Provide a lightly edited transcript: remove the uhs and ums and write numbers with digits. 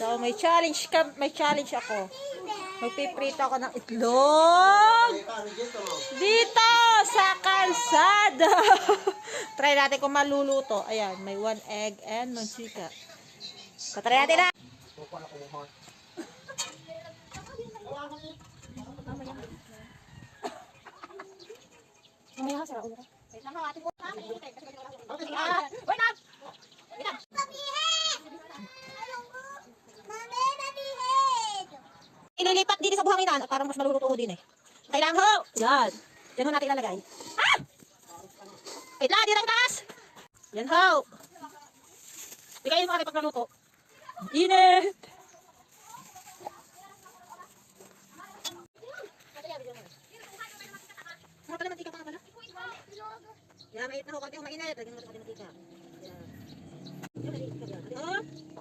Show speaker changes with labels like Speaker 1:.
Speaker 1: So, may challenge ako. Magpiprito ako ng itlog dito sa kalsada. Try natin kung maluluto. Ayan, may 1 egg and mantika. Patry natin na. Mamaya sara ulo. Wait lang, ating ulo. Wait lang. Ililipat din sa buhanginan at parang mas maluluto ko din eh. Kailangan ho! Yan. Yan ho natin ilalagay. Ah! Wait lang, dito ang taas! Yan ho! Bigayin mo kami pag naluto. Init! Mga pala mantika pa nga pala. Yan, mainit na ho. Kunti ho mainit. Lagyan mo sa kunti mantika. Yan. Yan, mainit ka dyan.